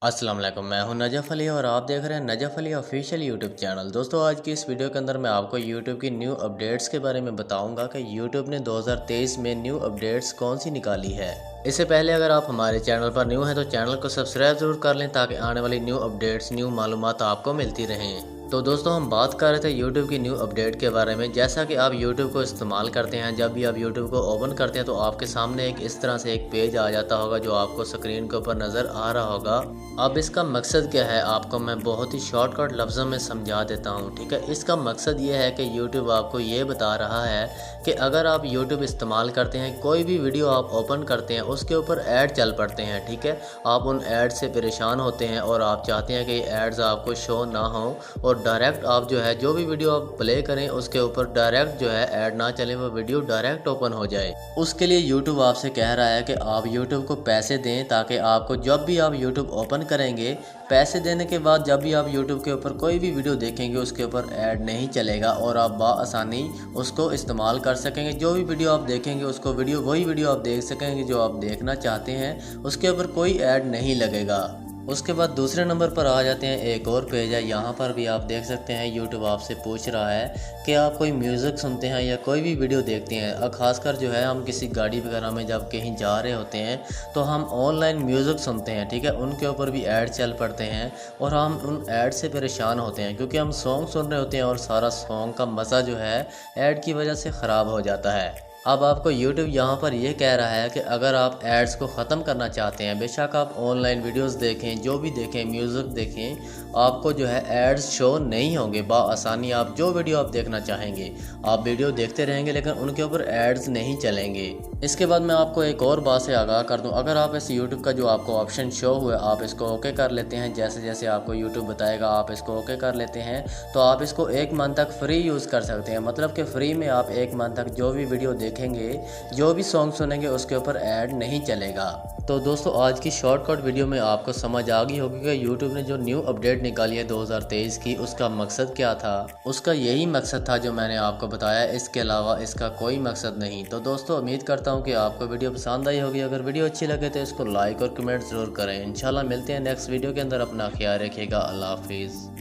अस्सलाम वालेकुम, मैं हूं नजफ़ अली और आप देख रहे हैं Najaf Ali official YouTube channel. दोस्तों, आज की इस वीडियो के अंदर मैं आपको यूट्यूब की न्यू अपडेट्स के बारे में बताऊंगा कि यूट्यूब ने 2023 में न्यू अपडेट्स कौन सी निकाली है। इससे पहले अगर आप हमारे चैनल पर न्यू हैं तो चैनल को सब्सक्राइब ज़रूर कर लें ताकि आने वाली न्यू अपडेट्स, न्यू मालूमात आपको मिलती रहें। तो दोस्तों, हम बात कर रहे थे यूट्यूब की न्यू अपडेट के बारे में। जैसा कि आप यूट्यूब को इस्तेमाल करते हैं, जब भी आप यूट्यूब को ओपन करते हैं तो आपके सामने एक इस तरह से एक पेज आ जाता होगा जो आपको स्क्रीन के ऊपर नज़र आ रहा होगा। अब इसका मकसद क्या है आपको मैं बहुत ही शॉर्टकट लफ्ज़ों में समझा देता हूँ, ठीक है। इसका मकसद ये है कि यूट्यूब आपको ये बता रहा है कि अगर आप यूट्यूब इस्तेमाल करते हैं, कोई भी वीडियो आप ओपन करते हैं उसके ऊपर ऐड चल पड़ते हैं, ठीक है। आप उन ऐड से परेशान होते हैं और आप चाहते हैं कि ये एड्स आपको शो ना हो और डायरेक्ट आप जो है जो भी वीडियो आप प्ले करें उसके ऊपर डायरेक्ट जो है ऐड ना चले, वो वीडियो डायरेक्ट ओपन हो जाए। उसके लिए यूट्यूब आपसे कह रहा है कि आप यूट्यूब को पैसे दें ताकि आपको जब भी आप यूट्यूब ओपन करेंगे, पैसे देने के बाद जब भी आप यूट्यूब के ऊपर कोई भी वीडियो देखेंगे उसके ऊपर ऐड नहीं चलेगा और आप बआसानी उसको इस्तेमाल कर सकेंगे। जो भी वीडियो आप देखेंगे उसको वही वीडियो आप देख सकेंगे जो आप देखना चाहते हैं, उसके ऊपर कोई ऐड नहीं लगेगा। उसके बाद दूसरे नंबर पर आ जाते हैं, एक और पेज है। यहाँ पर भी आप देख सकते हैं यूट्यूब आपसे पूछ रहा है कि आप कोई म्यूज़िक सुनते हैं या कोई भी वीडियो देखते हैं। और ख़ासकर जो है हम किसी गाड़ी वगैरह में जब कहीं जा रहे होते हैं तो हम ऑनलाइन म्यूज़िक सुनते हैं, ठीक है। उनके ऊपर भी ऐड चल पड़ते हैं और हम उन ऐड से परेशान होते हैं क्योंकि हम सॉन्ग सुन रहे होते हैं और सारा सॉन्ग का मज़ा जो है ऐड की वजह से ख़राब हो जाता है। अब आपको YouTube यहाँ पर यह कह रहा है कि अगर आप एड्स को ख़त्म करना चाहते हैं, बेशक आप ऑनलाइन वीडियोस देखें, जो भी देखें, म्यूज़िक देखें, आपको जो है एड्स शो नहीं होंगे बआसानी। आप जो वीडियो आप देखना चाहेंगे आप वीडियो देखते रहेंगे लेकिन उनके ऊपर एड्स नहीं चलेंगे। इसके बाद मैं आपको एक और बात से आगाह कर दूं, अगर आप इस YouTube का जो आपको ऑप्शन शो हुआ आप इसको ओके कर लेते हैं, जैसे जैसे आपको YouTube बताएगा आप इसको ओके कर लेते हैं तो आप इसको 1 मंथ तक फ्री यूज़ कर सकते हैं। मतलब कि फ्री में आप 1 मंथ तक जो भी वीडियो देखेंगे, जो भी सॉन्ग सुनेंगे उसके ऊपर ऐड नहीं चलेगा। तो दोस्तों, आज की शॉर्टकट वीडियो में आपको समझ आ गई होगी कि यूट्यूब ने जो न्यू अपडेट निकाली है 2023 की, उसका मकसद क्या था। उसका यही मकसद था जो मैंने आपको बताया, इसके अलावा इसका कोई मकसद नहीं। तो दोस्तों, उम्मीद करता हूँ कि आपको वीडियो पसंद आई होगी। अगर वीडियो अच्छी लगे तो इसको लाइक और कमेंट ज़रूर करें। इंशाल्लाह मिलते हैं नेक्स्ट वीडियो के अंदर। अपना ख्याल रखिएगा। अल्लाह हाफिज़।